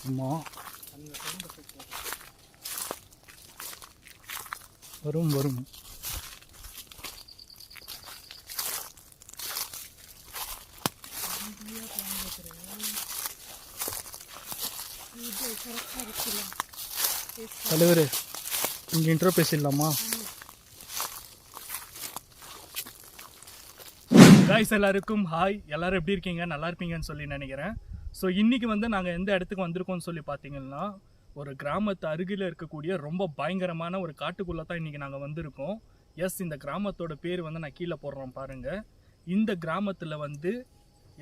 ஆமாம் வரும் வரும். தலைவர் இங்கே இன்ட்ரோ பேசிடலாமா? காய்ஸ் எல்லாருக்கும் ஹாய். எல்லோரும் எப்படி இருக்கீங்க? நல்லா இருப்பீங்கன்னு சொல்லி நினைக்கிறேன். ஸோ இன்றைக்கி வந்து நாங்கள் எந்த இடத்துக்கு வந்திருக்கோம்னு சொல்லி பார்த்தீங்கன்னா, ஒரு கிராமத்து அருகில் இருக்கக்கூடிய ரொம்ப பயங்கரமான ஒரு காட்டுக்குள்ளே தான் இன்றைக்கி நாங்கள் வந்திருக்கோம். எஸ், இந்த கிராமத்தோட பேர் வந்து நான் கீழே போடுறோம் பாருங்கள். இந்த கிராமத்தில் வந்து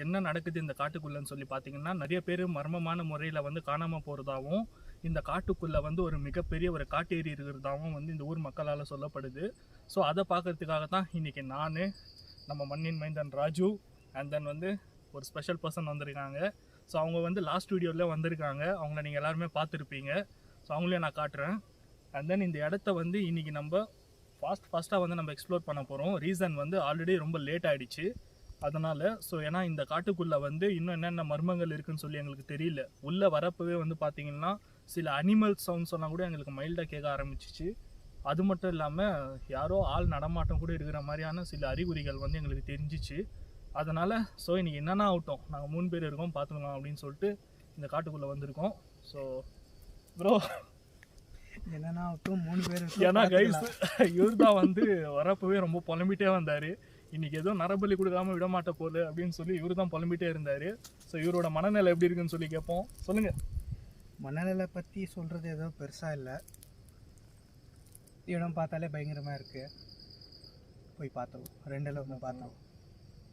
என்ன நடக்குது இந்த காட்டுக்குள்ளேன்னு சொல்லி பார்த்தீங்கன்னா, நிறைய பேர் மர்மமான முறையில் வந்து காணாமல் போகிறதாகவும், இந்த காட்டுக்குள்ளே வந்து ஒரு மிகப்பெரிய ஒரு காட்டேரி இருக்கிறதாகவும் வந்து இந்த ஊர் மக்களால் சொல்லப்படுது. ஸோ அதை பார்க்குறதுக்காக தான் இன்றைக்கி நான், நம்ம மண்ணின் மைந்தன் ராஜு அண்ட் தென் வந்து ஒரு ஸ்பெஷல் பர்சன் வந்திருக்காங்க. ஸோ அவங்க வந்து லாஸ்ட் வீடியோவில் வந்திருக்காங்க. அவங்கள நீங்கள் எல்லாருமே பார்த்துருப்பீங்க. ஸோ அவங்களையும் நான் காட்டுறேன். அண்ட் தென் இந்த இடத்த வந்து இன்றைக்கி நம்ம ஃபாஸ்ட்டாக வந்து நம்ம எக்ஸ்ப்ளோர் பண்ண போகிறோம். ரீசன் வந்து ஆல்ரெடி ரொம்ப லேட் ஆகிடுச்சு அதனால். ஸோ ஏன்னா இந்த காட்டுக்குள்ளே வந்து இன்னும் என்னென்ன மர்மங்கள் இருக்குதுன்னு சொல்லி எங்களுக்கு தெரியல. உள்ளே வரப்பவே வந்து பார்த்திங்கன்னா சில அனிமல் சவுண்ட்ஸ் எல்லாம் கூட எங்களுக்கு மைல்டாக கேட்க ஆரம்பிச்சிச்சு. அது மட்டும் இல்லாமல் யாரோ ஆள் நடமாட்டம் கூட இருக்கிற மாதிரியான சில அறிகுறிகள் வந்து எங்களுக்கு தெரிஞ்சிச்சு. அதனால் ஸோ இன்றைக்கி என்னென்ன ஆகட்டும், நாங்கள் 3 பேர் இருக்கோம், பார்த்துக்கலாம் அப்படின்னு சொல்லிட்டு இந்த காட்டுக்குள்ளே வந்திருக்கோம். ஸோ ப்ரோ என்னென்னா ஆகட்டும் 3 பேர். ஏன்னா கைஸ் இவர் தான் வந்து வரப்பவே ரொம்ப புலம்பிகிட்டே வந்தார். இன்றைக்கி எதுவும் நரபலி கொடுக்காமல் விடமாட்ட போகுது அப்படின்னு சொல்லி இவர் தான் புலம்பிகிட்டே இருந்தார். ஸோ இவரோட மனநிலை எப்படி இருக்குன்னு சொல்லி கேட்போம். சொல்லுங்கள். மனநிலை பற்றி சொல்கிறது எதுவும் பெருசாக இல்லை. இடம் பார்த்தாலே பயங்கரமாக இருக்குது. போய் பார்த்தோம், 2 பார்த்தோம்.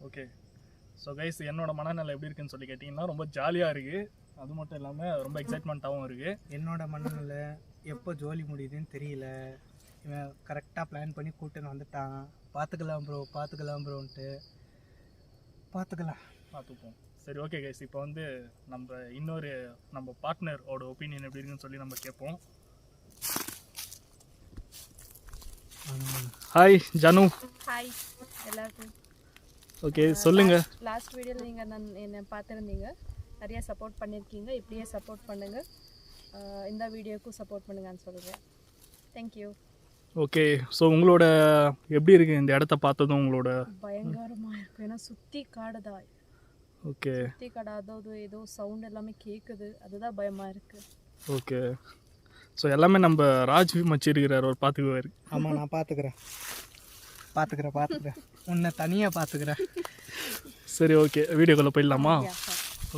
ஓகே. ஸோ கைஸ் என்னோடய மனநிலை எப்படி இருக்குன்னு சொல்லி கேட்டிங்கன்னா ரொம்ப ஜாலியாக இருக்குது. அது மட்டும் இல்லாமல் ரொம்ப எக்ஸைட்மெண்ட்டாகவும் இருக்குது. என்னோடய மனநிலை எப்போ ஜோலி முடியுதுன்னு தெரியல. இவன் கரெக்டாக பிளான் பண்ணி கூட்டுன்னு வந்துட்டான். பார்த்துக்கலாம் ப்ரோன்ட்டு. பார்த்துப்போம். சரி, ஓகே கைஸ். இப்போ வந்து நம்ம பார்ட்னரோட ஒப்பீனியன் எப்படி இருக்குன்னு சொல்லி நம்ம கேட்போம். ஹாய் ஜானு. ஹாய் எல்லாருக்கும். ஓகே, சொல்லுங்க. லாஸ்ட் வீடியோவில் நீங்கள் என்னை பார்த்துருந்தீங்க, நிறைய சப்போர்ட் பண்ணியிருக்கீங்க. இப்படியே சப்போர்ட் பண்ணுங்கள். இந்த வீடியோக்கும் சப்போர்ட் பண்ணுங்கன்னு சொல்கிறேன். தேங்க்யூ. ஓகே. ஸோ உங்களோட எப்படி இருக்குது இந்த இடத்த பார்த்ததும்? உங்களோட பயங்கரமாக இருக்கும். ஏன்னா சுற்றி காடு தான். ஓகே. சுற்றி காடு, அதாவது ஏதோ சவுண்ட் எல்லாமே கேட்குது. அதுதான் பயமாக இருக்குது. ஓகே. ஸோ எல்லாமே நம்ம ராஜ் மச்சி இருக்கிறார், அவர் பார்த்துக்குவார். ஆமாம், நான் பார்த்துக்கிறேன். உன்னை தனியாக பார்த்துக்கிறேன். சரி, ஓகே. வீடியோக்குள்ளே போயிடலாமா?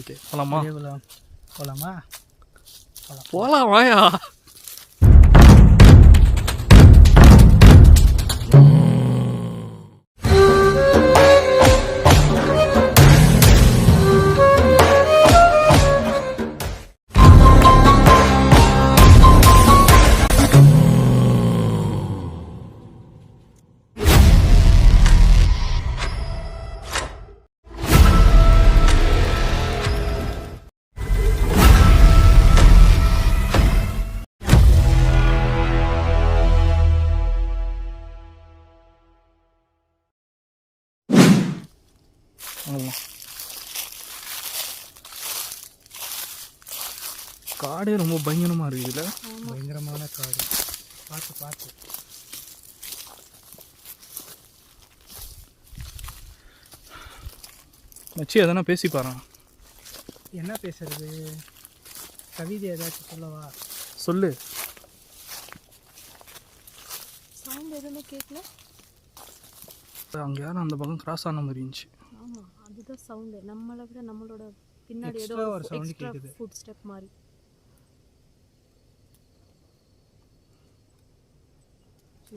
ஓகே, போகலாமா? போகலாமாயா? காடே ரொம்ப பயங்கரமாக இருக்குதுல்ல? பயங்கரமான காடு. பார்த்து மச்சி எதனா பேசி பாரு. என்ன பேசுறது? கவிதை ஏதாச்சும் சொல்லவா? சொல்லு. சவுண்ட் எதுவுமே கேட்கல. அங்கே யாரும் அந்த பக்கம் கிராஸ் ஆன மாதிரி இருந்துச்சு. ஆமாம், அதுதான் சவுண்டு. நம்மளை விட நம்மளோட பின்னாடி ஏதோ ஒரு சவுண்ட் கேட்குது. ஃபுட் ஸ்டெப் மாதிரி.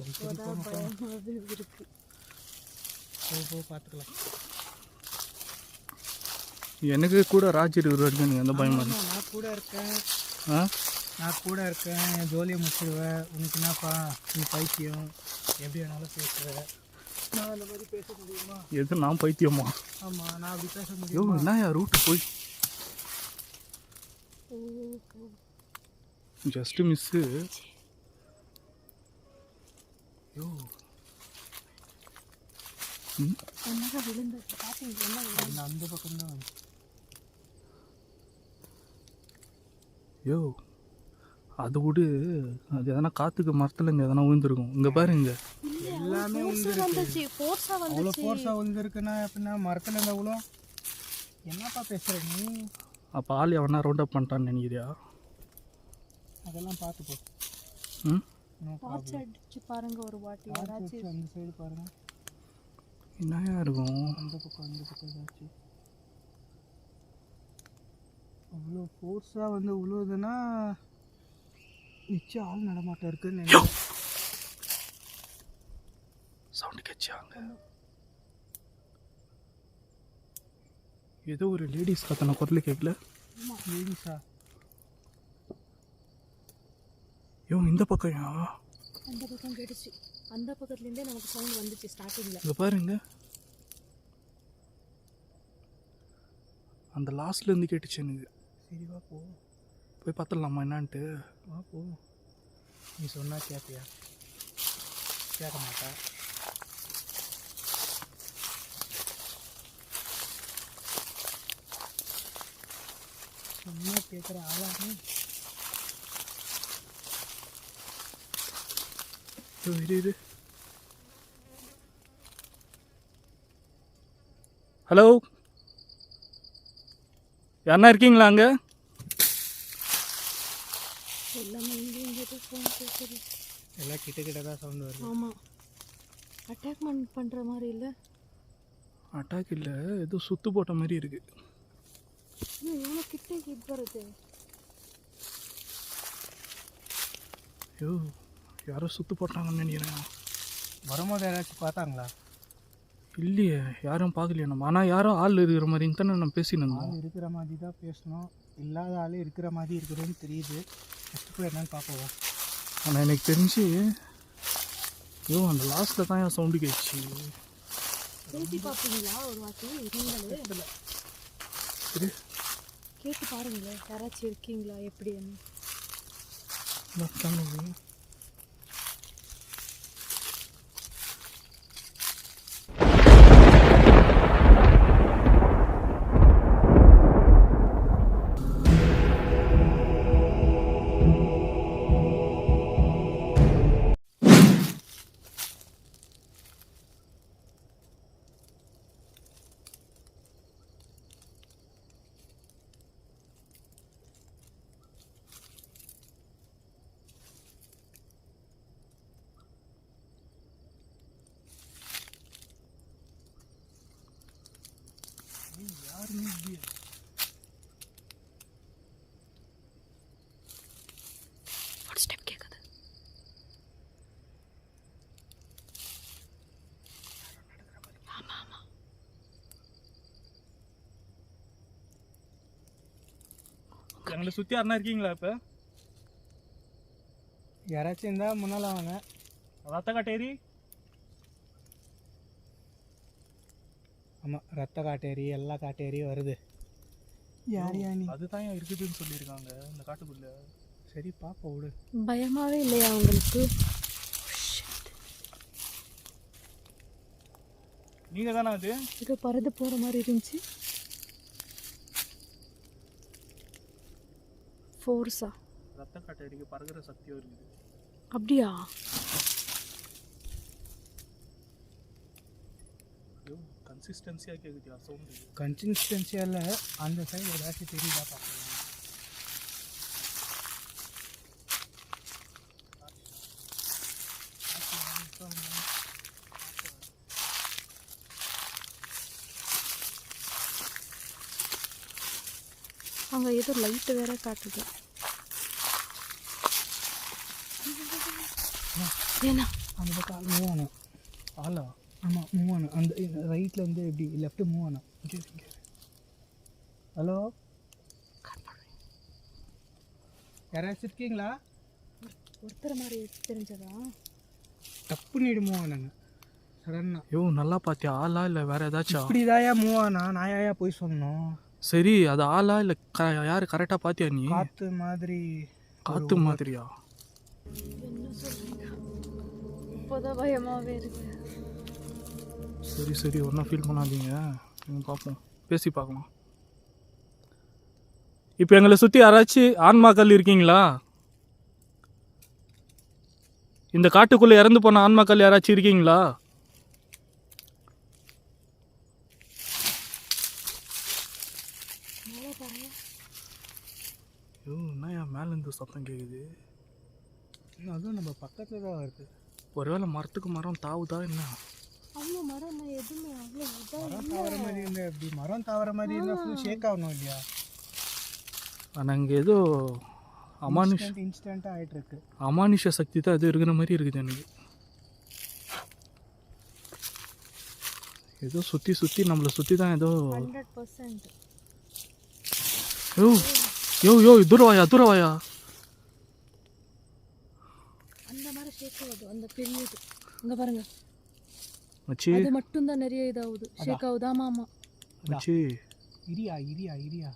இப்போதான் பயமாக இருக்கு. பார்த்துக்கலாம். எனக்கு கூட ராஜ் இருக்கிற வரைக்கும் எனக்கு எந்த பயமா இல்லை. நான் கூட இருக்கேன். என் ஜோலியை முடிச்சிடுவேன். உனக்கு என்னப்பா, நீ பைத்தியம், எப்படி வேணாலும் பேசுவேன். நான் அந்த மாதிரி பேச முடியுமா? எது நான் பைத்தியமா? ஆமாம், நான் அப்படி பேச முடியும். என்ன ரூட்டு போய் ஜஸ்ட் மிஸ்ஸு. என்னடா விழுந்து பார்த்தீங்க என்ன விழுந்து? அந்த பக்கம் தான் வந்து யோ அது விடு, அது எதனா காற்றுக்கு மரத்தில் இங்கே எதனா விழுந்துருக்கும். இங்கே பாருங்க, எல்லாமே வந்துச்சு ஃபோர்ஸா அவ்வளோ வந்துச்சு. ஃபோர்ஸாக விழுந்துருக்குன்னா அப்படின்னா மரத்தில் இருந்த அவ்வளோ என்னப்பா பேசுகிற நீ? அப்போ ஆள் எவனா ரவுண்ட் அப் பண்ணிட்டான்னு நினைக்கிறியா? அதெல்லாம் பார்த்து போ. ம் நோ டார்ச் அடிச்சு பாருங்க ஒரு வாட்டி யாராச்சும். அந்த சைடு பாருங்கள், என்னையா இருக்கும்? அந்த பக்கம் ஏதாச்சும் அவ்வளோ ஃபோர்ஸாக வந்து விழுவுதுன்னா நிச்சயம் ஆள் நடமாட்டம் இருக்குன்னு நினைக்கிறேன். சவுண்டு கேட்சாங்க. ஏதோ ஒரு லேடிஸ் கத்தன குரல் கேட்கல. லேடிஸா? யோ இந்த பக்கம் அந்த பக்கம் கேட்டுச்சு. அந்த பக்கத்துலேருந்தே நமக்கு சவுண்ட் வந்துச்சு ஸ்டார்டிங்கில். இங்கே பாருங்க, அந்த லாஸ்ட்லேருந்து கேட்டுச்சு எனக்கு. சரி வா போ, போய் பார்த்துடலாமா என்னான்ட்டு? வா போ. நீ சொன்னா கேட்பியா? கேட்க மாட்டா. சொன்னா கேட்குற ஆளாக இரு. ஹலோ, யாருன்னா இருக்கீங்களா அங்கே? எல்லாமே இங்கே சவுண்ட் கேட்குது. எல்லாம் கிட்ட தான் சவுண்டு வருது. ஆமாம், அட்டாக்மெண்ட் பண்ணுற மாதிரி இல்லை. அட்டாக் இல்லை, ஏதோ சுத்து போட்ட மாதிரி இருக்கு. இவ்வளோ கிட்ட ஹிட் வருது. ஐயோ யாரோ சுத்து போட்டாங்கன்னு நினைக்கிறேன். வரும்போது யாராச்சும் பார்த்தாங்களா? இல்லையே, யாரும் பார்க்கலையே நம்ம. ஆனால் யாரும் ஆள் இருக்கிற மாதிரி தானே நம்ம பேசின்னு இருந்தோம். ஆள் இருக்கிற மாதிரி தான் பேசணும், இல்லாத ஆள் இருக்கிற மாதிரி இருக்குதுன்னு தெரியுது. ஃபஸ்ட்டு போய் என்னன்னு பார்ப்போம். ஆனால் எனக்கு தெரிஞ்சு ஐயோ அந்த லாஸ்ட்டில் தான் என் சவுண்டு கேட்ச்சு. பேசி பார்ப்பீங்களா ஒரு வாட்டி? நீங்களே சரி கேட்டு பாருங்களேன், யாராச்சும் இருக்கீங்களா எப்படின்னு. யாருமே இல்லையே. ஒரு ஸ்டெப் கேட்குது. ஆமாம் ஆமாம், எங்களை சுற்றி யாருன்னா இருக்கீங்களா? இப்போ யாராச்சும் இருந்தால் முன்னால் வாங்க. ரத்த காட்டேரி. ஆமாம், ரத்த காட்டேரி எல்லா காட்டேரியும் வருது. யார் யா நீ? அதுதான் ஏன் இருக்குதுன்னு சொல்லியிருக்காங்க இந்த காட்டுக்குள்ள. சரி பாப்பா விடு. பயமாவே இல்லையா உங்களுக்கு? நீங்கள் தானே அது? ஏதோ பறந்து போகிற மாதிரி இருந்துச்சு. ஃபோர்ஸா? ரத்த காட்டேரிக்கு பறகுற சக்தியும் இருக்குது. அப்படியா? ஐயோ கன்சிஸ்டன்சியாக கேட்குதியா சவுண்டு? கன்சிஸ்டன்சியாக இல்லை, அந்த சைடு ஏதாச்சும் தெரியுதா பார்க்கலாம். அங்கே ஏதோ லைட்டு வேற காட்டுது. ஏன்னா அந்த பக்கம் ஆள் மூவ் ஆனோம். ஆளா? ஆமாம் மூவ் ஆனோம். அந்த ரைட்டில் வந்து எப்படி லெஃப்ட்டு மூவ் ஆனோம். இங்கே ஹலோ, யாராச்சும் இருக்கீங்களா? ஒருத்தர் மாதிரி தெரிஞ்சதா? தப்பு நீடு மூவ் ஆனாங்க சடன்னா. ஐயோ நல்லா பார்த்தியா? ஆளா இல்லை வேற ஏதாச்சும்? இப்படிதாயா மூவ் ஆனா? நான் யாயா போய் சொன்னோம்? சரி அது ஆளா இல்லை யார் கரெக்டாக பார்த்தியா நீ? காற்று மாதிரி. காற்று மாதிரியா? என்ன சொல்றீங்க? இப்போதான் பயமாவே இருக்கு. சரி சரி ஒன்றும் ஃபீல் பண்ணாதீங்க, நீங்கள் பார்ப்போம், பேசி பார்க்கலாம். இப்போ எங்களை சுற்றி யாராச்சும் ஆன்மாக்கள் இருக்கீங்களா? இந்த காட்டுக்குள்ளே இறந்து போன ஆன்மாக்கள் யாராச்சும் இருக்கீங்களா? ஐயோ என்னையா மேலேருந்து சத்தம் கேட்குது? அதுவும் நம்ம பக்கத்தில் தான் வருது. ஒருவேளை மரத்துக்கு மரம் தாவுதா என்ன? அவ்வளோ மரம் நான் எதுவுமே அவ்வளோ மரம் தாவர மாதிரி இருந்தால் எப்படி? மரம் தாவர மாதிரி இருந்தால் ஃபுல் ஷேக் ஆகணும் இல்லையா? ஆனால் இங்கே ஏதோ இன்ஸ்டண்ட்டாக ஆகிட்டு இருக்கு. அமானுஷ சக்தி தான் எதுவும் இருக்கிற மாதிரி இருக்குது எனக்கு. ஏதோ சுற்றி சுற்றி நம்மளை சுற்றி தான் ஏதோ. 100%. யோ யோ யோ துரவாயா அந்த மாதிரி ஷேக் ஆகுது, அந்த பெரியது இங்கே பாருங்க, மச்சி அது மட்டும் தான் நிறைய இதாகுது, ஷேக் ஆகுது. ஆமாம் ஆமாம் மச்சி. இரியா.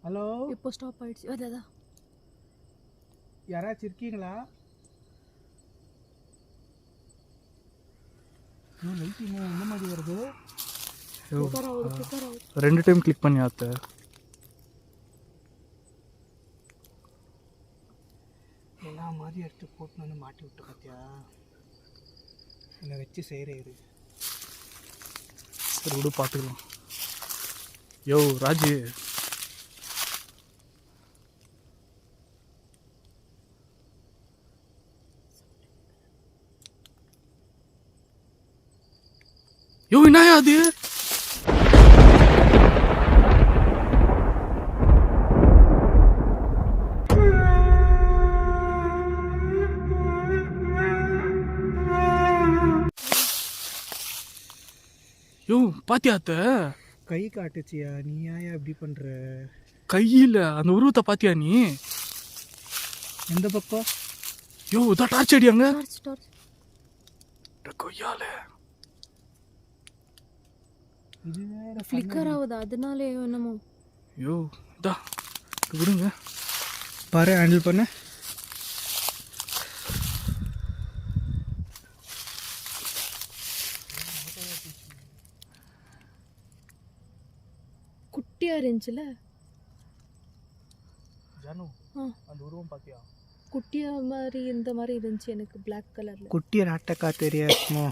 ஹலோ, இப்போ ஸ்டாப் ஆயிடுச்சு. அதான் யாராச்சும் இருக்கீங்களா? லைட்டிங் என்ன மாதிரி வருது? ப்ரிப்பேர் ஆகுது. 2 டைம் கிளிக் பண்ணி ஆத்த. எல்லா மாதிரி எடுத்து போட்டு வந்து மாட்டி விட்டு பார்த்தியா? என்னை வச்சு செய்கிறேரு. சரி விடு பார்த்துக்கலாம். யோ ராஜு, யோ என்னயா அது? யோ பாத்தியாத்த? கை காட்டுச்சியா? நீ ஏன் இப்படி பண்ணுற? கையில் அந்த உருவத்தை பாத்தியா நீ? எந்த பக்கம்? யோ இதான் டார்ச் அடியாங்க. கொய்யால இது வேற ஃப்ளிக்கர் ஆகுது, அதனால என்னமோ. யோ இதா விடுங்க. பாரு, ஹேண்டில் பண்ண. குட்டியாக இருந்துச்சுல ஜானு, அந்த உருவம் பாத்தியா? குட்டியாக மாதிரி இந்த மாதிரி இருந்துச்சு எனக்கு, பிளாக் கலரில். குட்டியை நாட்டக்கா தெரியாதுமோ?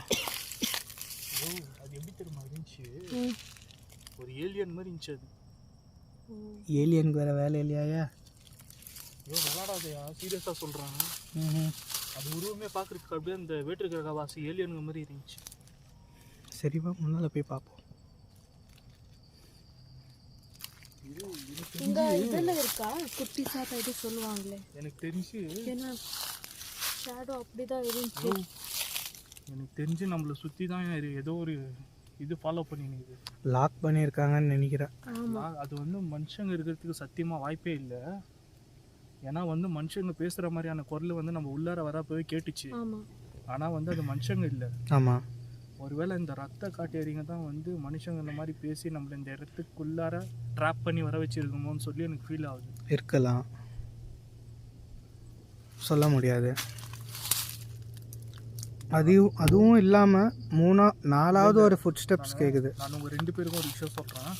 ஓ அது எப்படி தெரியுமா இருந்துச்சு? ஒரு ஏலியன் மாதிரி இருந்துச்சு அது. ஏலியனுக்கு வேறு வேலை இல்லையா? ஐயோ விளாடாதையா, சீரியஸாக சொல்கிறாங்க. அது உருவமே பார்க்குறதுக்கு அப்படியே அந்த வேற்றுக்கிற வாசி ஏலியனுங்க மாதிரி இருந்துச்சு. சரிவா, முன்னால் போய் பார்ப்போம். இங்க இதெல்லாம் இருக்கா? குட்டி சாத்தா இது சொல்லுவாங்களே, எனக்கு தெரிஞ்சு. ஏன்னா ஷேடோ அப்படிதான் இருந்துச்சு. எனக்கு தெரிஞ்சு நம்மளை சுற்றி தான் ஏதோ ஒரு இது ஃபாலோ பண்ணினுது. லாக் பண்ணியிருக்காங்கன்னு நினைக்கிறேன். ஆமாம், அது வந்து மனுஷங்க இருக்கிறதுக்கு சத்தியமாக வாய்ப்பே இல்லை. ஏன்னா வந்து மனுஷங்க பேசுகிற மாதிரியான குரல் வந்து நம்ம உள்ளார வரப்போவே கேட்டுச்சு. ஆமாம், ஆனால் வந்து அது மனுஷங்க இல்லை. ஆமாம். ஒருவேளை இந்த ரத்த காட்டேரிங்க தான் வந்து மனுஷங்க இந்த மாதிரி பேசி நம்மளை இந்த இடத்துக்குள்ளார ட்ராப் பண்ணி வர வச்சிருக்கோமோன்னு சொல்லி எனக்கு ஃபீல் ஆகுது. இருக்கலாம், சொல்ல முடியாது. அதுவும் இல்லாமல் 4வது ஒரு ஃபுட் ஸ்டெப்ஸ் கேட்குது. நான் உங்கள் 2 பேருக்கும் ஒரு விஷயம் சொல்கிறேன்.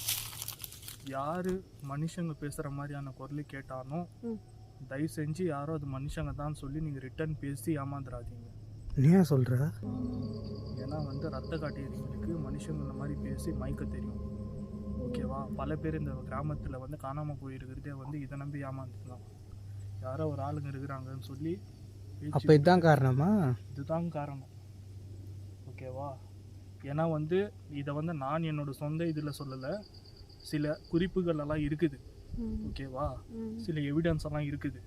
யார் மனுஷங்க பேசுகிற மாதிரியான குரல் கேட்டானோ தயவு செஞ்சு யாரோ அது மனுஷங்க தான் சொல்லி நீங்கள் ரிட்டர்ன் பேசி ஏமாந்துடாதீங்க. நீ ஏன் சொல்கிற? ஏன்னா வந்து ரத்த காட்டேரிங்களுக்கு மனுஷங்க இந்த மாதிரி பேசி மயக்க தெரியும். ஓகேவா? பல பேர் இந்த கிராமத்தில் வந்து காணாமல் போயிருக்கிறதே வந்து இதை நம்பி ஏமாந்துக்கலாம். யாரோ ஒரு ஆளுங்க இருக்கிறாங்கன்னு சொல்லி. அப்போ இதுதான் காரணமா? இதுதான் காரணம். ஓகேவா? ஏன்னா வந்து இதை வந்து நான் என்னோட சொந்த இதில் சொல்லலை, சில குறிப்புகள் எல்லாம் இருக்குது. ஓகேவா? சில எவிடன்ஸ் எல்லாம் இருக்குது.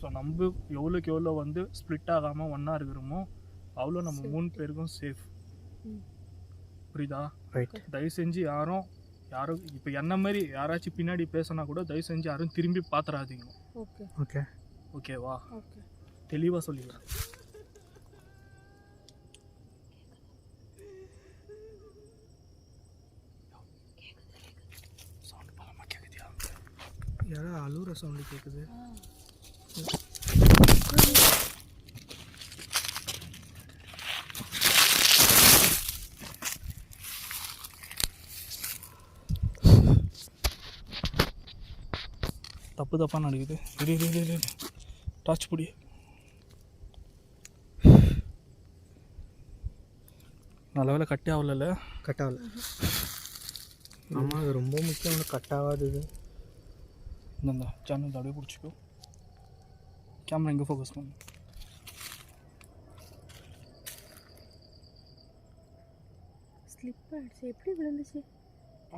ஸோ நம்ம எவ்வளோக்கு எவ்வளோ வந்து ஸ்ப்ளிட் ஆகாமல் ஒன்றா இருக்கிறோமோ அவ்வளோ நம்ம 3 பேருக்கும் சேஃப். புரியுதா? தயவு செஞ்சு யாரும் இப்போ என்ன மாதிரி யாராச்சும் பின்னாடி பேசினா கூட தயவு செஞ்சு யாரும் திரும்பி பார்த்துறாதீங்க. ஓகே, ஓகேவா? தெளிவாக சொல்லிடுறேன். சவுண்டு பலமாக கேட்குதியா? யாரோ அழுகிற சவுண்டு கேட்குது. தப்பு தப்பாக நடக்குது. இரு டார்ச் பிடி. நல்ல வேலை கட்டே ஆகல. கட் ஆகல. ஆமாம், அது ரொம்ப முக்கியம். கட் ஆகாதது. இந்த சேனல் அப்படியே பிடிச்சிக்கோ. கேமரா எங்கே ஃபோக்கஸ் பண்ணு. ஸ்லிப் ஆயிடுச்சு. எப்படி விழுந்துச்சு?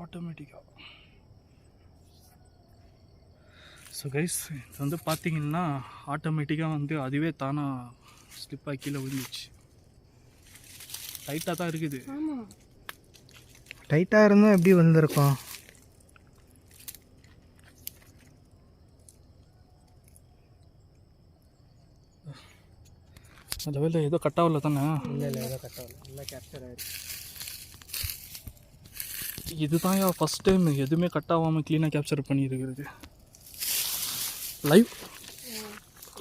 ஆட்டோமேட்டிக்காக. ஸோ கைஸ், இது வந்து பார்த்தீங்கன்னா ஆட்டோமேட்டிக்காக வந்து அதுவே தானாக ஸ்லிப்பாக கீழே விழுந்துச்சு. டைட்டாக தான் இருக்குது. ஆமாம், டைட்டாக இருந்தால் எப்படி வந்திருக்கோம்? அந்த வேலை ஏதோ கட் ஆகல தானே? இல்லை ஏதோ கட் ஆகல. நல்லா கேப்சர் ஆகிடுச்சு. இதுதான் ஃபஸ்ட் டைம் எதுவுமே கட் ஆகாமல் க்ளீனாக கேப்சர் பண்ணியிருக்கிறது.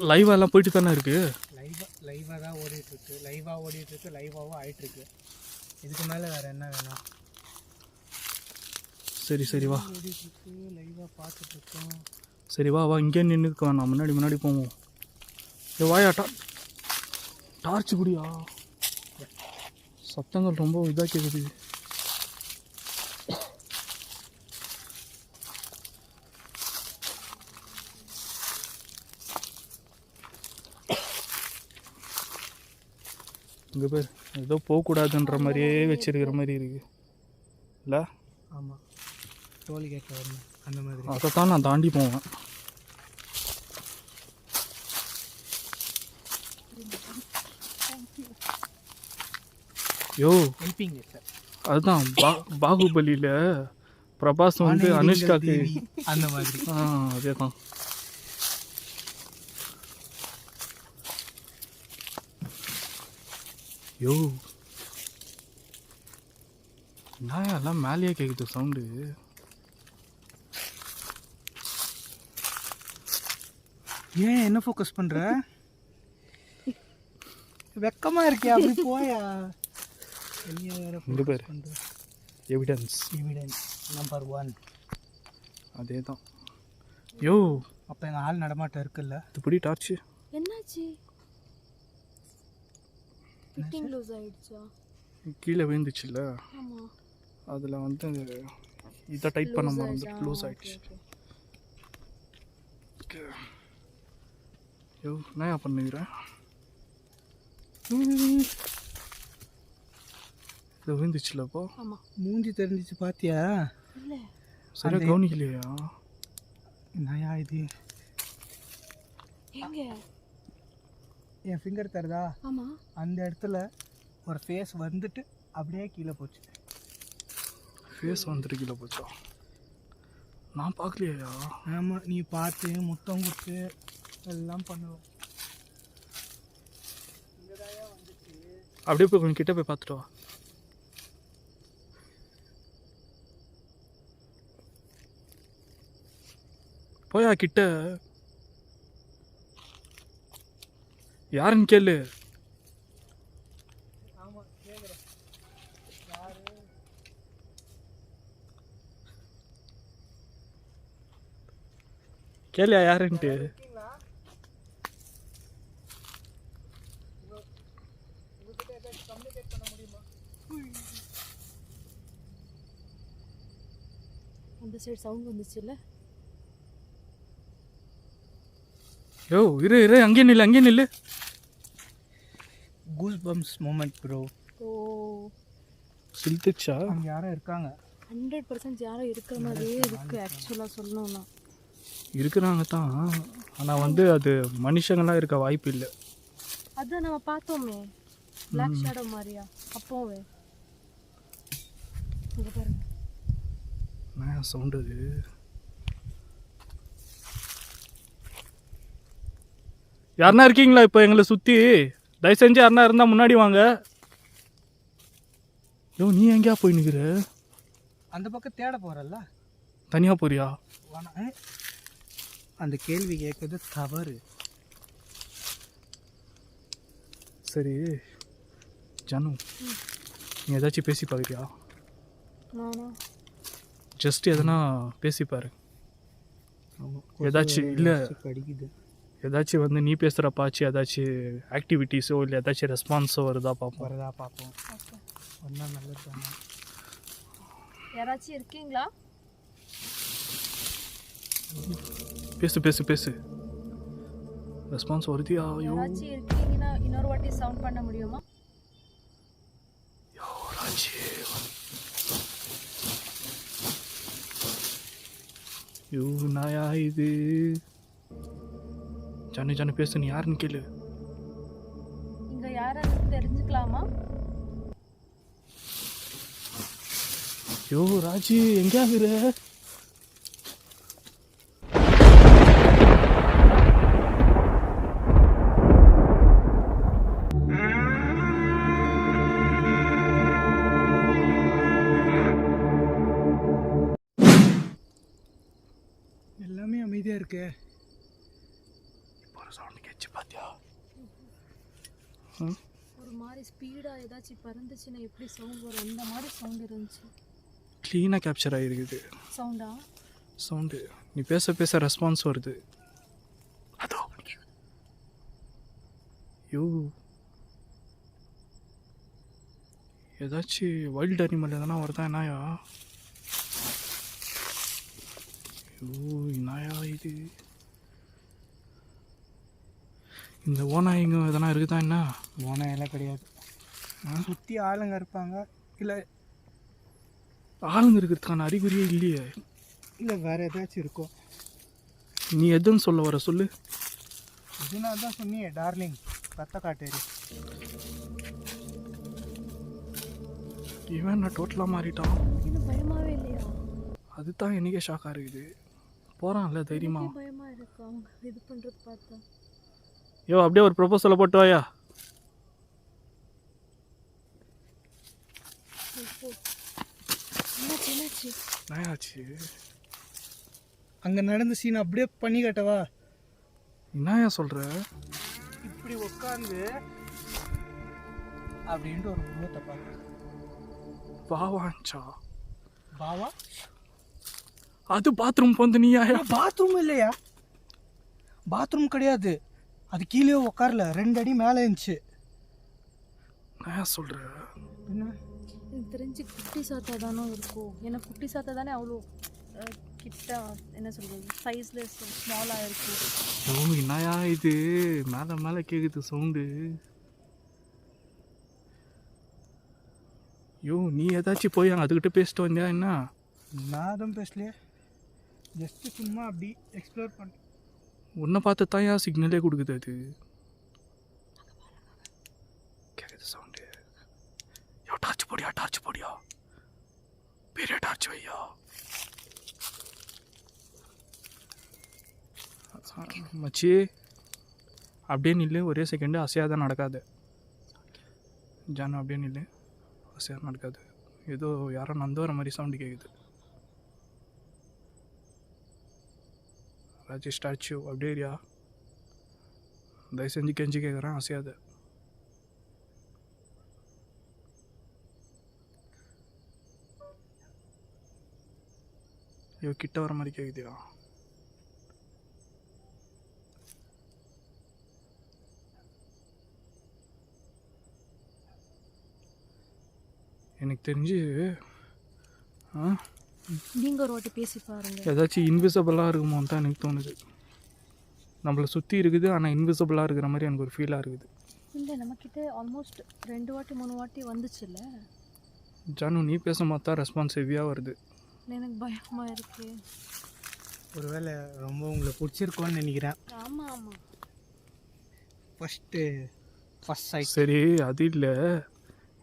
லைவ் எல்லாம் போயிட்டு தானே இருக்குது. லைவாக தான் ஓடிட்டுருக்கு. லைவாகவும் ஆகிட்டுருக்கு. இதுக்கு மேலே வேறு என்ன வேணும்? சரி வா. ஓடிட்டுருக்கு, லைவாக பார்த்துட்ருக்கோம். சரி வா இங்கே நின்றுக்க வேணாம், முன்னாடி போவோம். வாயா டார்ச் குடியா. சத்தங்கள் ரொம்ப இதாக கேட்குது. இங்கே பேர் ஏதோ போகக்கூடாதுன்ற மாதிரியே வச்சிருக்கிற மாதிரி இருக்கு இல்லை? ஆமாம், டோல் கேட்க வரணும் அந்த மாதிரி. அதை தான் நான் தாண்டி போவேன். யோ ஹெல்பிங் சார். அதுதான் பாகுபலியில் பிரபாஸ் வந்து அனுஷ்காக்கு அந்த மாதிரி. அதே தான். யோ நான் எல்லாம் மேலேயே கேட்குது சவுண்டு. ஏன் என்ன ஃபோக்கஸ் பண்ணுற? வெக்கமாக இருக்கியா? அப்படி போயா. இங்கே பேர் எவிடன்ஸ் நம்பர் 1. அதே தான். யோ அப்போ எங்கள் ஆள் நடமாட்டம் இருக்குல்ல. இப்படி டார்ச்சு என்னாச்சு? ஃபிட்டிங் லூஸ் ஆயிடுச்சா? கீழே விழுந்துச்சுல்ல, ஆமாம், அதில் வந்து இதை டைட் பண்ண மறந்து லூஸ் ஆகிடுச்சு. யோ நான் பண்ணுகிறேன். இது விழுந்துச்சுல்லப்போ. ஆமாம், மூஞ்சி தெரிஞ்சிச்சு பார்த்தியா? இல்லை சரியா கவனிக்கலையா? என்னயா இது? எங்க? என் ஃபிங்கர் தருதா? ஆமாம், அந்த இடத்துல ஒரு ஃபேஸ் வந்துட்டு அப்படியே கீழே போச்சு. ஃபேஸ் வந்துட்டு கீழே போச்சா? நான் பார்க்கலையா? ஆமாம், நீ பார்த்து முத்தம் கொடுத்து எல்லாம் பண்ணுவோம். அப்படியே போய் கொஞ்சம் கிட்ட போய் பார்த்துட்டு வா. போயா கிட்ட. யாருன்னு கேளு. கேளியா யாருன்ட்டு. அந்த சைடு சவுண்ட் வந்துச்சுல்ல. யோ இரு அங்கே நில்லு. Goosebumps moment bro. ஓ, சில்த்துச்சா? அங்கே யாரும் இருக்காங்க. 100% யாரும் இருக்கிற மாதிரியே இருக்குது ஆக்சுவலாக சொல்லணும்னா. இருக்கிறாங்க தான், ஆனால் வந்து அது மனுஷங்களாம் இருக்க வாய்ப்பு இல்லை. அதான் நம்ம பார்த்தோமே பிளாக் ஷேடோ மாதிரியா அப்போவே. இங்கே பாருங்க நான் சவுண்டு அது. யாருன்னா இருக்கீங்களா இப்போ எங்களை சுற்றி? தயவு செஞ்சு யாருன்னா இருந்தால் முன்னாடி வாங்க. யோ நீ எங்கேயா போய் நிற்கிற? அந்த பக்கம் தேட போகிறல்ல. தனியாக போறியா? அந்த கேள்வி கேட்குறது தவறு. சரி ஜானு, நீ ஏதாச்சும் பேசி பார்க்குறியா? நானா? ஜஸ்ட் எதனா பேசிப்பாரு. ஏதாச்சும் இல்லை கடிக்குது. ஏதாச்சும் வந்து நீ பேசுகிறப்பாச்சு ஏதாச்சும் ஆக்டிவிட்டீஸோ இல்லை ஏதாச்சும் ரெஸ்பான்ஸோ வருதா பார்ப்போம். வரதா பார்ப்போம். ஓகே, வந்தால் நல்லது தானே. யாராச்சும் இருக்கீங்களா? பேசு பேசு பேசு. ரெஸ்பான்ஸ் வருதியா? ஐயோ யாராச்சும் இருக்கீங்கன்னா இன்னொரு வாட்டி சவுண்ட் பண்ண முடியுமா? ராஜி ஐயோ நாயா இது. ஜானு ஜானு பேசு, நீ யாருன்னு கேளு. இங்க யாராவது தெரிஞ்சுக்கலாமா? ஐயோ ராஜி எங்கேயா இருக்கிற? எல்லாமே அமைதியாக இருக்கு. இப்போ ஒரு சவுண்ட் கேட்ச்சு பாத்தியா? ஒரு மாதிரி ஸ்பீடா ஏதாச்சும் பறந்துச்சுன்னா எப்படி சவுண்ட் வரும்? அந்த மாதிரி சவுண்ட் இருந்துச்சு. க்ளீனாக கேப்சர் ஆகிருக்குது சவுண்டா? சவுண்டு. நீ பேச பேச ரெஸ்பான்ஸ் வருது. அதோ ஐயோ ஏதாச்சும் வைல்டு அனிமல் எதனா வருதா என்னாயா? ஐயோ என்னாயா இது? இந்த ஓநாய்ங்க எதனா இருக்குதா என்ன? ஓனையெல்லாம் கிடையாது. சுற்றி ஆளுங்க இருப்பாங்க. இல்லை ஆளுங்க இருக்கிறதுக்கான அறிகுறியே இல்லையே. இல்லை வேறு ஏதாச்சும் இருக்கும். நீ எதுன்னு சொல்ல வர சொல்லு. இதுனா தான் சொன்னியே டார்லிங், ரத்த காட்டேரி. இவன் நான் டோட்டலாக மாறிட்டான். இது பயமாவே இல்லையா? அதுதான் எனக்கே ஷாக்காக இருக்குது. போகிறான்ல தைரியமா. எனக்கே பயமா இருக்கு அவங்க இது பண்றது பார்த்தா. யோ அப்படியே ஒரு ப்ரொபோசலை போட்டு வாயா. என்னாச்சு என்னாச்சு? என்னாச்சு? அங்கே நடந்த சீன் அப்படியே பண்ணி காட்டவா? என்னயா சொல்கிற? இப்படி உட்காந்து அப்படின்ட்டு ஒரு முகத்தை பார்க்க. பாவாஞ்சா பாவா அது பாத்ரூம் வந்து நீயா? பாத்ரூம் இல்லையா? பாத்ரூம் கிடையாது. அது கீழே உட்காரல, 2 அடி மேலே இருந்துச்சு. நான் சொல்கிறேன் என்ன எனக்கு தெரிஞ்சு குட்டி சாத்தா தானே இருக்கும். ஏன்னா குட்டி சாத்தா தானே அவ்வளோ கிட்ட என்ன சொல்கிறது சைஸில் ஸ்மாலாக இருக்குது. ஓ என்னயா இது? மேலே மேலே கேட்குது சவுண்டு. யோ நீ ஏதாச்சும் போய் அங்கே அதுக்கிட்ட பேசிட்டு வந்தியா என்ன? நான் தான் பேசலையே, ஜஸ்ட்டு சும்மா அப்படி எக்ஸ்ப்ளோர் பண்ண. உன்னை பார்த்து தான் ஏன் சிக்னலே கொடுக்குது அது? கேட்குது சவுண்டு. யோ டார்ச் போடியா, டார்ச் போடியா, பெரிய டார்ச் வையா. மச்சி அப்படியே நில்லு, ஒரே செகண்டு அசையாத நடக்காது. ஜானு அப்படியே நில்லு, அசையாத நடக்காது. ஏதோ யாரோ நந்து வர மாதிரி சவுண்டு கேட்குது. ராஜேஷ் ஸ்டாச்சு அப்படியே இருயா, தயவு செஞ்சு கெஞ்சி கேட்குறேன், அசையாத. ஐயோ கிட்ட வர மாதிரி கேட்குதியா? எனக்கு தெரிஞ்சு நீங்கள் ஒரு வாட்டி பேசி பாருங்க. ஏதாச்சும் இன்விசிபிளாக இருக்குமோன்னு தான் எனக்கு தோணுது. நம்மளை சுற்றி இருக்குது ஆனால் இன்விசிபிளாக இருக்கிற மாதிரி எனக்கு ஒரு ஃபீலாக இருக்குது. இல்லை நம்மக்கிட்ட ஆல்மோஸ்ட் 2 வாட்டி 3 வாட்டி வந்துச்சுல்ல. ஜானு நீ பேசும்போது தான் ரெஸ்பான்ஸ் ஹெவியாக வருது. எனக்கு பயமாக இருக்கு. ஒருவேளை ரொம்ப உங்களை பிடிச்சிருக்கோன்னு நினைக்கிறேன். ஆமாம் ஆமாம். First sight. சரி அது இல்லை,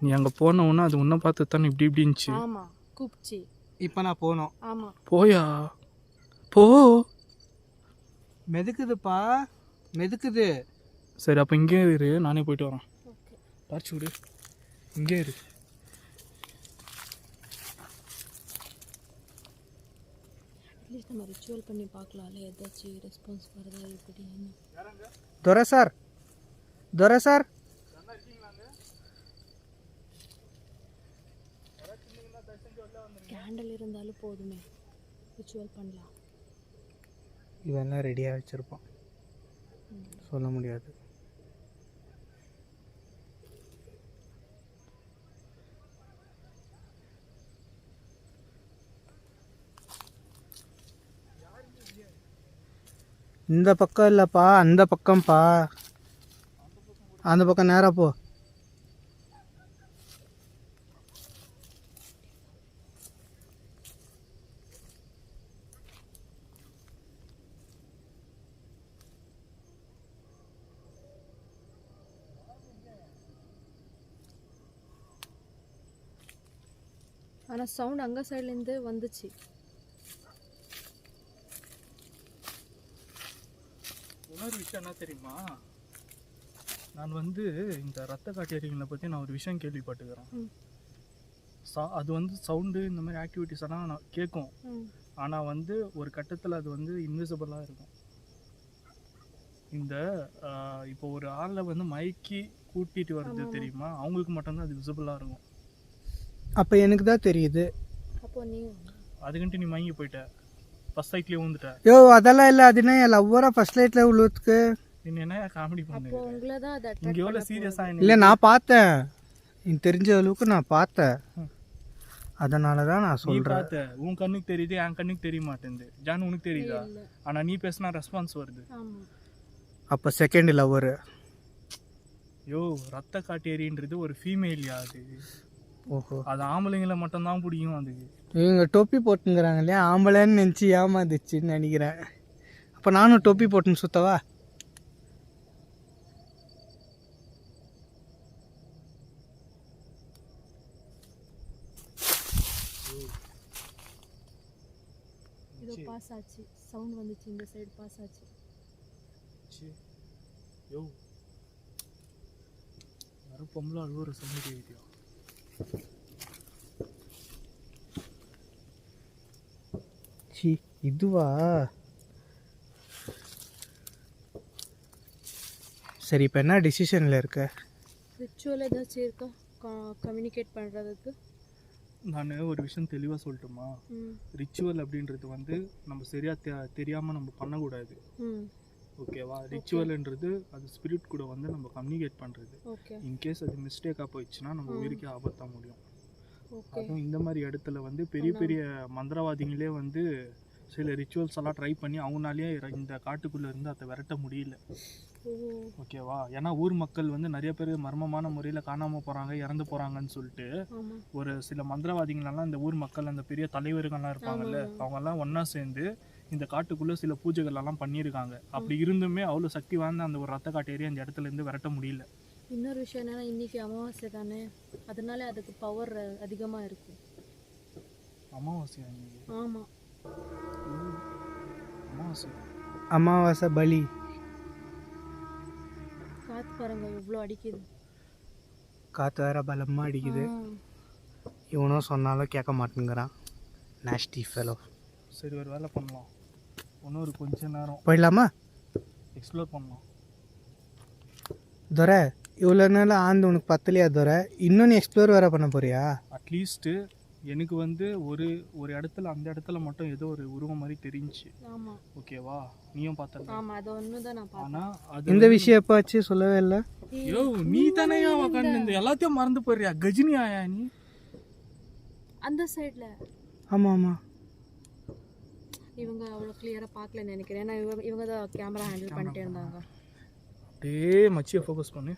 நீ அங்கே போனவுன்னா அது உன்னை பார்த்து தான் இப்படி இப்படி இருந்துச்சு. ஆமாம் கூப்பிச்சு. இப்போ நான் போனோம். ஆமாம் போயா போ. மெதுக்குதுப்பா மெதுக்குது. சரி அப்போ இங்கே இரு, நானே போயிட்டு வரேன். ஓகே டார்ச் விடு, இங்கே இரு. அட்லீஸ்ட் நம்ம ரிச்சுவல் பண்ணி பார்க்கலாம்ல, ஏதாச்சும் ரெஸ்பான்ஸ் வருதா எப்படின்னு. துரை சார், துரை சார். கேண்டில் இருந்தாலும் போதுமே, ரிச்சுவல் பண்ணலாம். இவெல்லாம் ரெடியாக வச்சுருப்பான், சொல்ல முடியாது. இந்த பக்கம் இல்லைப்பா, அந்த பக்கம்ப்பா. அந்த பக்கம் நேராக போ. ஆனால் சவுண்ட் அங்கே சைட்லேருந்து வந்துச்சு. இன்னொரு விஷயம் என்ன தெரியுமா, நான் வந்து இந்த ரத்த காட்டேரிகளை பற்றி நான் ஒரு விஷயம் கேள்விப்பட்டுக்கிறேன். அது வந்து சவுண்டு இந்த மாதிரி ஆக்டிவிட்டிஸ் எல்லாம் நான் கேட்கும். ஆனால் வந்து ஒரு கட்டத்தில் அது வந்து இன்விசிபிளாக இருக்கும். இந்த இப்போ ஒரு ஆளை வந்து மயக்கி கூட்டிகிட்டு வருது தெரியுமா, அவங்களுக்கு மட்டும்தான் அது விசிபிளாக இருக்கும். அப்போ எனக்கு தான் தெரியுது. அப்போ நீ அதுக்கிட்டு நீ மயங்கி போயிட்ட, ஃபர்ஸ்ட் லைட்லேயே விழுந்துட்ட. யோ அதெல்லாம் இல்லை, அதுனா என் லவ்வரா ஃபர்ஸ்ட் லைட்டில் விழுவதுக்கு. நீ என்ன காமெடி அப்போ பண்ணு, உங்களை தான் அது இங்கே எவ்வளோ சீரியஸாக இல்லை நான் பார்த்தேன், எனக்கு தெரிஞ்ச அளவுக்கு நான் பார்த்தேன், அதனால தான் நான் நீ சொல்கிறேன். பார்த்த, உன் கண்ணுக்கு தெரியுது, என் கண்ணுக்கு தெரிய மாட்டேங்குது. ஜான் உனக்கு தெரியுதா? ஆனால் நீ பேசினா ரெஸ்பான்ஸ் வருது. ஆமாம். அப்போ செகண்ட் லவ்வரு. யோ ரத்த காட்டேரின்றது ஒரு ஃபீமேல்யா அது. ஓஹோ, அது ஆம்பளைங்களை மட்டும்தான் பிடிக்கும் அதுக்கு. இவங்க டொப்பி போட்டுங்கிறாங்க இல்லையா, ஆம்பளைன்னு நினச்சி ஏமாந்துச்சுன்னு நினைக்கிறேன். அப்போ நானும் டொப்பி போட்டுன்னு சுத்தவா? இதோ பாஸ் ஆச்சு, சவுண்ட் வந்துச்சு, இந்த சைடு பாஸ் ஆச்சு. யோ யாரோ பொம்பளை அழுவுற சவுண்ட் கேட்குதியா? சி இதுவா? சரி, இப்போ என்ன டிசிஷனில் இருக்க? ரிச்சுவல் ஏதாச்சும் இருக்கா கம்யூனிகேட் பண்ணுறதுக்கு? நான் ஒரு விஷயம் தெளிவாக சொல்லட்டுமா? ரிச்சுவல் அப்படின்றது வந்து நம்ம சரியாக தெரியாமல் நம்ம பண்ணக்கூடாது. ஓகேவா? ரிச்சுவல்ன்றது அது ஸ்பிரிட் கூட வந்து நம்ம கம்யூனிகேட் பண்ணுறது. இன்கேஸ் அது மிஸ்டேக்காக போயிடுச்சுன்னா நம்ம உயிருக்கே ஆபத்தாக முடியும். அதுவும் இந்த மாதிரி இடத்துல வந்து பெரிய பெரிய மந்திரவாதிகளே வந்து சில ரிச்சுவல்ஸ் எல்லாம் ட்ரை பண்ணி அவங்களாலேயே இந்த காட்டுக்குள்ளே இருந்து அதை விரட்ட முடியல. ஓகேவா? ஏன்னா ஊர் மக்கள் வந்து நிறைய பேர் மர்மமான முறையில் காணாமல் போகிறாங்க, இறந்து போகிறாங்கன்னு சொல்லிட்டு ஒரு சில மந்திரவாதிகளெல்லாம் இந்த ஊர் மக்கள், அந்த பெரிய தலைவர்கள்லாம் இருப்பாங்கல்ல, அவங்கெல்லாம் ஒன்றா சேர்ந்து இந்த காட்டுக்குள்ளே சில பூஜைகள்லாம் பண்ணியிருக்காங்க. அப்படி இருந்துமே அவ்வளோ சக்தி வாய்ந்த அந்த ஒரு ரத்த காட்டேரியை அந்த இடத்துல இருந்து விரட்ட முடியல. இன்னொரு விஷயம் என்னன்னா, இன்னைக்கு அமாவாசை தானே, அதனால அதுக்கு பவர் அதிகமாக இருக்கும். அமாவாசை? ஆமாம், அமாவாசை. அமாவாசை பலி. காற்று பாருங்க எவ்வளோ அடிக்குது, காற்று வேற பலமாக அடிக்குது. இவனும் சொன்னாலும் கேட்க மாட்டேங்கிறான், நாஸ்டி ஃபெலோ. சரி, ஒரு வேலை பண்ணலாம், இன்னொரு கொஞ்ச நேரம் போயிடலாமா? எக்ஸ்ப்ளோர் பண்ணலாம். துரை, இவ்வளோ நேரம் ஆந்து உனக்கு பத்தலையா துரை? இன்னும் நீ எக்ஸ்ப்ளோர் வேறு பண்ண போறியா? அட்லீஸ்ட்டு எனக்கு வந்து ஒரு ஒரு இடத்துல, அந்த இடத்துல மட்டும் ஏதோ ஒரு உருவம் மாதிரி தெரிஞ்சிச்சு. ஓகேவா? நீயும் பார்த்த. ஆனால் அது இந்த விஷயம் எப்பாச்சு சொல்லவே இல்லை. யோ நீ தானே உட்காந்து இந்த எல்லாத்தையும் மறந்து போறியா? கஜினி ஆயா நீ? அந்த சைடில். ஆமாம் ஆமாம், இவங்க அவ்வளோ கிளியராக பார்க்கலன்னு நினைக்கிறேன், ஏன்னா இவங்க தான் கேமரா ஹேண்டில் பண்ணிட்டே இருந்தாங்க. அப்படியே மச்சியை ஃபோக்கஸ் பண்ணு.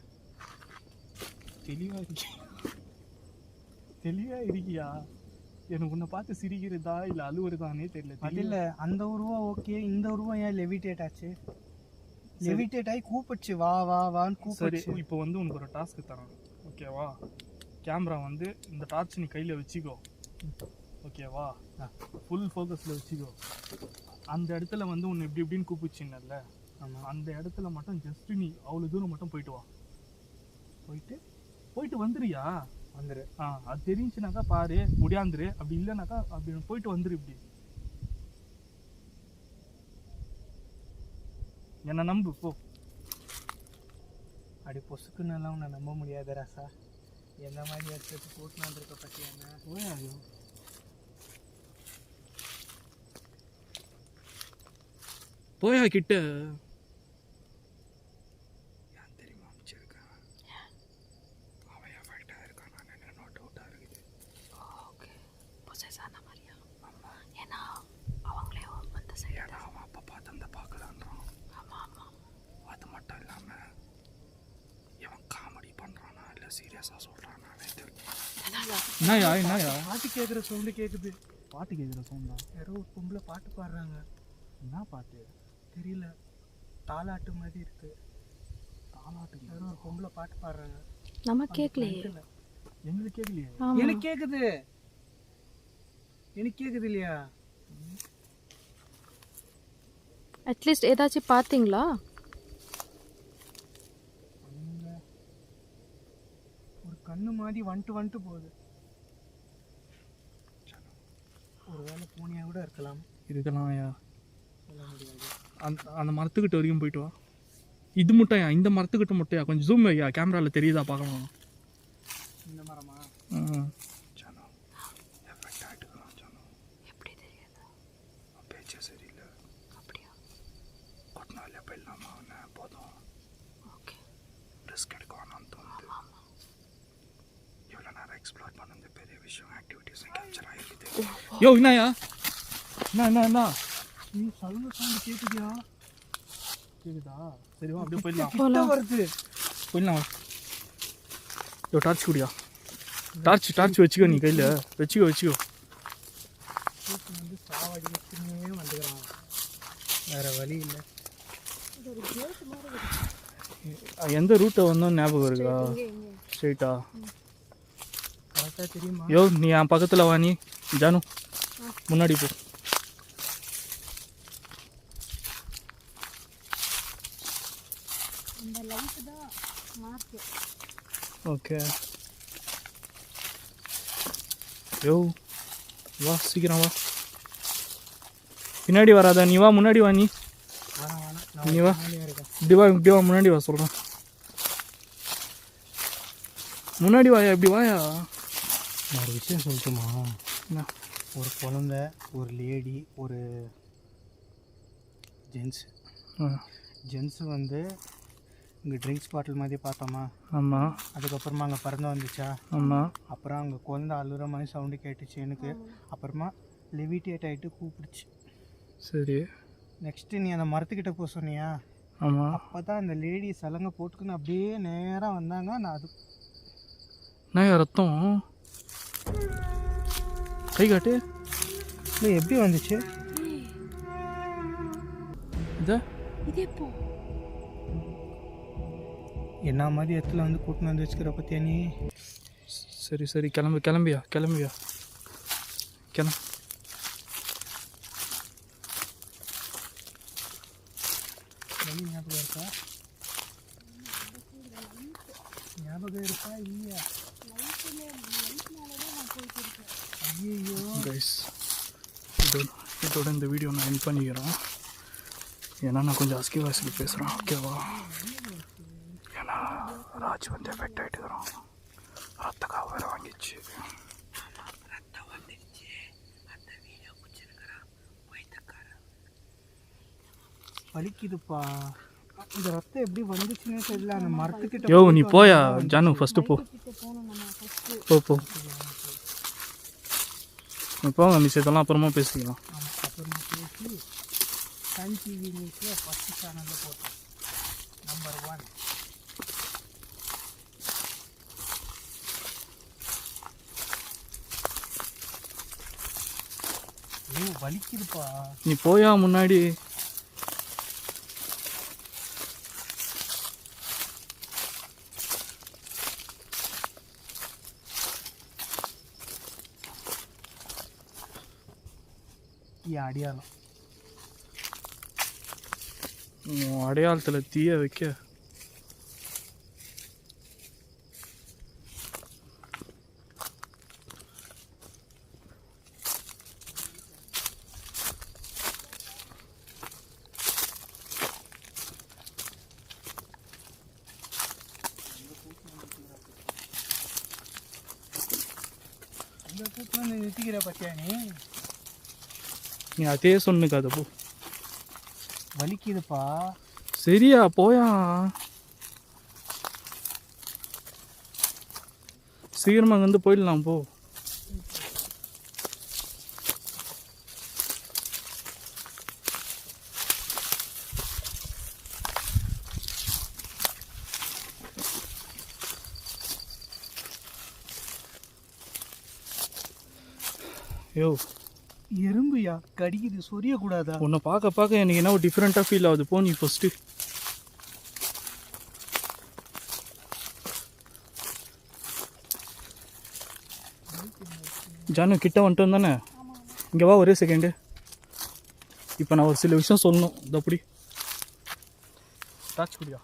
தெளிவாக இருக்கியா? எனக்கு உன்னை பார்த்து சிரிக்கிறதா இல்லை அழுவுறதானே தெரியல. இல்லை, அந்த உருவம் ஓகே, இந்த உருவம் ஏன் லெவிடேட் ஆச்சு? லெவிடேட் ஆகி கூப்பிடுச்சு, வா வா வான்னு கூப்பிடுச்சு. இப்போ வந்து உனக்கு ஒரு டாஸ்க்கு தரேன், ஓகேவா? கேமரா வந்து இந்த டார்ச் நீ கையில் வச்சுக்கோ, ஓகேவா? ஃபுல் ஃபோக்கஸில் வச்சுக்கோ. அந்த இடத்துல வந்து உன்னை இப்படி இப்படின்னு கூப்பிடுச்சின்னல்ல, அந்த இடத்துல மட்டும் ஜஸ்ட்டு நீ அவ்வளோ தூரம் மட்டும் போயிட்டு வா. போயிட்டு வந்துருயா? வந்துரு. அது தெரிஞ்சுனாக்கா பாரு, முடியாந்துரு. அப்படி இல்லைனாக்கா அப்படி போயிட்டு வந்துரு. இப்படி என்ன நம்பு, போ. அப்படி பொசுக்குன்னெல்லாம் உன்னை நம்ப முடியாது ராசா. எந்த மாதிரி எடுத்து போட்டுன்னு வந்திருக்க பற்றி என்ன? போயா கிட்ட ஏன் தெரியுமா அமைச்சிருக்கேன் அவன் எஃபெக்டாக இருக்கான் நான் நோட் அவுட்டாக இருக்குது ஓகே பொசஸ் ஆன மாதிரியா ஏன்னா அவங்களே அந்த சைடு ஏன்னா அவன் அப்போ பார்த்து அந்த பார்க்கலான்றான் ஆமாம் ஆமாம் அது மட்டும் இல்லாமல் இவன் காமெடி பண்ணுறானா இல்லை சீரியஸாக சொல்கிறானானே தெரியல என்னயா பாட்டு கேட்குற சவுண்டு கேட்குது. பாட்டு கேட்குற சவுண்டா யாரோ ஒரு பொம்பளை பாட்டு பாடுறாங்க. என்ன பாட்டு தெரியல, தாலாட்டு மாதிரி இருக்கு. தாலாட்டு யாரோ ஒரு பொம்பளை பாட்டு பாடுறாங்க. நம்ம கேட்கலையே. எங்களுக்கு கேட்கலையே. எனக்கு கேட்குது, எனக்கு கேட்குது இல்லையா? அட்லீஸ்ட் ஏதாச்சும் பார்த்தீங்களா? ஒரு கண்ணு மாதிரி வந்துட்டு போகுது. ஒரு வேளை பூனையாக கூட இருக்கலாம். இருக்கலாம்யா. சொல்ல முடியாது. அந்த மரத்துக்கிட்ட வரைக்கும் போயிட்டு வா. இது முட்டையா, இந்த மரத்துக்கிட்ட முட்டையா, கொஞ்சம் ஜூம் ஐயா, கேமராவில் தெரியுதா பார்க்கலாம். இந்த மரமா? எப்படி தெரியாது? பேச்சே சரியில்லை. அப்படியா? கொட்டினாலே போயிடலாமா அவனை போதும். ஓகே ரிஸ்க் எடுக்க வேணாம்னு தோணுது. இவ்வளோ நேரம் எக்ஸ்ப்ளோர் பண்ணது பெரிய விஷயம். ஆக்டிவிட்டீஸும் கேப்சர் ஆகிருக்குது. யோ என்னயா என்ன நீ சவுண்டு கேட்குதியா? கேக்குதா? சரிவா அப்படியே போயிடலாம். கிட்ட வருது. போயிடலாம். யோ டார்ச் குடியா. டார்ச் வச்சுக்கோ, நீ கையில் வச்சுக்கோ. வந்து சாவடி வச்சுன்னே வந்துக்கிறான். வேற வழி இல்லை. எந்த ரூட்டை வந்தோம் ஞாபகம் இருக்கா? ஸ்ட்ரெயிட்டா கரெக்டாக தெரியுமா? யோ நீ என் பக்கத்தில் வா. நீ ஜானு முன்னாடி போ. அந்த லைட் தான் மார்க். ஓகே யோ வா, சீக்கிரம் வா. பின்னாடி வராதா, நீ வா, முன்னாடி வா. நீ நீ வா, இப்படி வா முன்னாடி வா சொல்கிறேன். முன்னாடி வாயா, இப்படி வாயா. நான் ஒரு விஷயம் சொல்லட்டுமா? என்ன? ஒரு குழந்தை, ஒரு லேடி, ஒரு ஜென்ஸு வந்து இங்கே ட்ரிங்க்ஸ் பாட்டில் மாதிரி பார்த்தோமா? ஆமாம். அதுக்கப்புறமா அங்கே பறந்து வந்துச்சா? ஆமாம். அப்புறம் அங்கே குழந்தை அழுகிற மாதிரி சவுண்டு கேட்டுச்சு எனக்கு. அப்புறமா லெவிட்டேட் ஆகிட்டு கூப்பிடுச்சு. சரி. நெக்ஸ்ட்டு நீ அந்த மரத்துக்கிட்ட போக சொன்னியா? ஆமாம். அப்போ தான் அந்த லேடி சலங்கை போட்டுக்குன்னு அப்படியே நேராக வந்தாங்க. நான் அது நான் ரத்தம் கை காட்டு. இல்லை எப்படி வந்துச்சு? இதே போ என்ன மாதிரி இடத்துல வந்து கூட்டின்னு வந்து வச்சுக்கிற பற்றியா நீ? சரி கிளம்பியா கிளம்பு. ஞாபகம் இருக்கா? ஞாபகம் இருக்கா இல்லையா? ஐயோ கைஸ், இதோட இந்த வீடியோ நான் எண்ட் பண்ணிக்கிறேன். ஏன்னா நான் கொஞ்சம் அஸ்கி வாய்ஸில் பேசுகிறேன், ஓகேவா? ஏன்னா ராஜ் வந்து எஃபெக்ட் ஆகிட்டுக்கிறோம். ரத்தக்காக வேறு வாங்கிச்சு. வலிக்குதுப்பா. இந்த ரத்தம் எப்படி வந்துச்சுன்னே தெரியல. அந்த மரத்துக்கிட்ட யோ நீ போயா ஜானு, ஃபஸ்ட்டு போ. போங்க, மிஸ் இதெல்லாம் அப்புறமா பேசிக்கலாம். அப்புறமா பேசி சன் டிவி நியூஸில் ஃபஸ்ட்டு சேனலில் போட்டோம். நம்பர் 1. ஐயோ வலிக்குதுப்பா. நீ போயா முன்னாடி. அடையாளம் அடையாளத்தில் தீய வைக்க இந்த கூப்பிட்டு நிறுத்திக்கிற பத்தியா நீ? நீ அதே சொன்னுக்காத போ. வலிக்குதுப்பா. சரியா போயா, சீக்கிரமா அங்கே வந்து போயிடலாம் போ. யோ எறும்புயா கடிக்குது, சொரியக்கூடாதா? உன்னை பார்க்க பார்க்க எனக்கு என்ன ஒரு டிஃப்ரெண்ட்டாக ஃபீல் ஆகுது. போ நீ ஃபஸ்ட்டு. ஜானு கிட்ட வந்துட்டோம் தானே? இங்கே வா ஒரே செகண்டு. இப்போ நான் ஒரு சில விஷயம் சொல்லணும். இந்த அப்படி டாச் குடியா.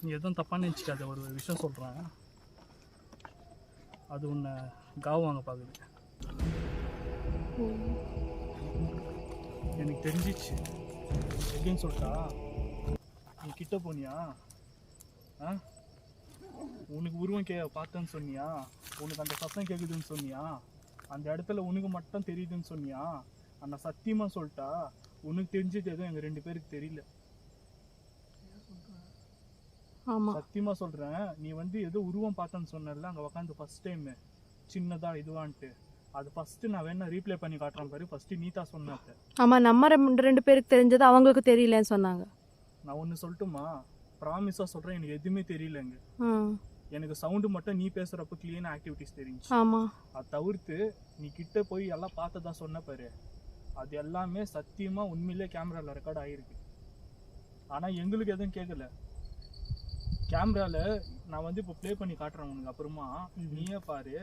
நீ எதுவும் தப்பாக நினச்சிக்காத, ஒரு விஷயம் சொல்கிறேன். அது உன்னை காவு வாங்க பார்க்குது. எனக்கு தெரிஞ்சிச்சு. எப்படின்னு சொல்லிட்டா, நீ கிட்ட போனியா, உனக்கு உருவம் பார்த்தேன்னு சொன்னியா, உனக்கு அந்த சத்தம் கேட்குதுன்னு சொன்னியா, அந்த இடத்துல உனக்கு மட்டும் தெரியுதுன்னு சொன்னியா, அந்த சத்தியமாக சொல்லிட்டா உனக்கு தெரிஞ்சது எதுவும் எங்கள் 2 பேருக்கு தெரியல. சத்தியமா சொல்றேன். நீ வந்து ஏதோ உருவம் பார்த்தேன்னு சொன்னல அங்க உட்காந்து ஃபர்ஸ்ட் டைம் சின்னதா இதுவான்ட்டு, அது ஃபர்ஸ்ட் நான் வேணா ரீப்ளே பண்ணி காட்டுறேன் பாரு. ஃபர்ஸ்ட் நீதா சொன்னாங்க. ஆமா, நம்ம 2 பேருக்கு தெரிஞ்சது அவங்களுக்கு தெரியலன்னு சொன்னாங்க. நான் ஒன்னு சொல்லட்டுமா, ப்ராமிஸா சொல்றேன், எனக்கு எதுவுமே தெரியலங்க. எனக்கு சவுண்டு மட்டும் நீ பேசுறப்ப கிளீன் ஆக்டிவிட்டிஸ் தெரிஞ்சு. ஆமா, அதை தவிர்த்து நீ கிட்ட போய் எல்லாம் பார்த்ததா சொன்ன பாரு, அது எல்லாமே சத்தியமா உண்மையிலே கேமரால ரெக்கார்ட் ஆயிருக்கு. ஆனா எங்களுக்கு எதுவும் கேட்கல. கேமரால நான் வந்து இப்போ ப்ளே பண்ணி காட்டுறேன் உனக்கு, அப்புறமா நீயே பாரு.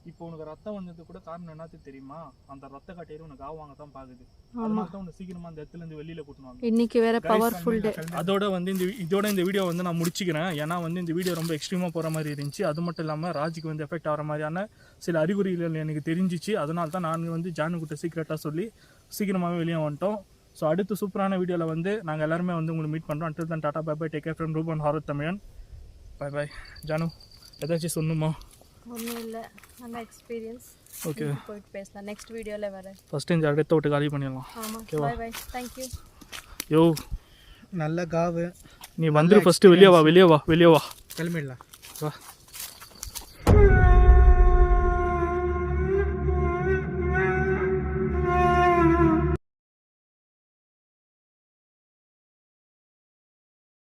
இப்போ உனக்கு ரத்தம் வந்தது கூட காரணம் என்னது தெரியுமா? அந்த ரத்த கட்டையில உனக்கு ஆவாங்க தான் பாக்குது. அதனால தான் உனக்கு சீக்கிரமா அந்த இடத்துல இருந்து வெளியில கூட்டணும். இன்னைக்கு வேற பவர்ஃபுல் டே. அதோட வந்து இந்த வீடியோ வந்து நான் முடிச்சுக்கிறேன். ஏன்னா வந்து இந்த வீடியோ ரொம்ப எக்ஸ்ட்ரீமா போற மாதிரி இருந்துச்சு. அது மட்டும் இல்லாம ராஜுக்கு வந்து எஃபெக்ட் ஆகிற மாதிரியான சில அறிகுறிகள் எனக்கு தெரிஞ்சிச்சு. அதனால தான் நான் வந்து ஜானு கிட்ட சீக்கிரட்டா சொல்லி சீக்கிரமாகவே வெளியே வந்துட்டோம். ஸோ அடுத்து சூப்பரான வீடியோவில் வந்து நாங்கள் எல்லாருமே வந்து உங்களுக்கு மீட் பண்ணுறோம். Until then tata bye bye, take care from Ruban Harath Tamilan. Bye by. Janu ஏதாச்சும் சொல்லணுமா? ஒன்றும் இல்லை, நல்ல எக்ஸ்பீரியன்ஸ். ஓகே, போயிட்டு பேசலாம் நெக்ஸ்ட் வீடியோவில் வரேன். ஃபஸ்ட்டு இந்த இடத்த விட்டு காலி பண்ணிடலாம். ஆமாம், பை பை, தேங்க்யூ. யோ நல்ல காவு. நீ வந்துரு, ஃபஸ்ட்டு வெளியே வா, வெளியே வா, வெளியே வா, கிளம்பிடலாம். வா.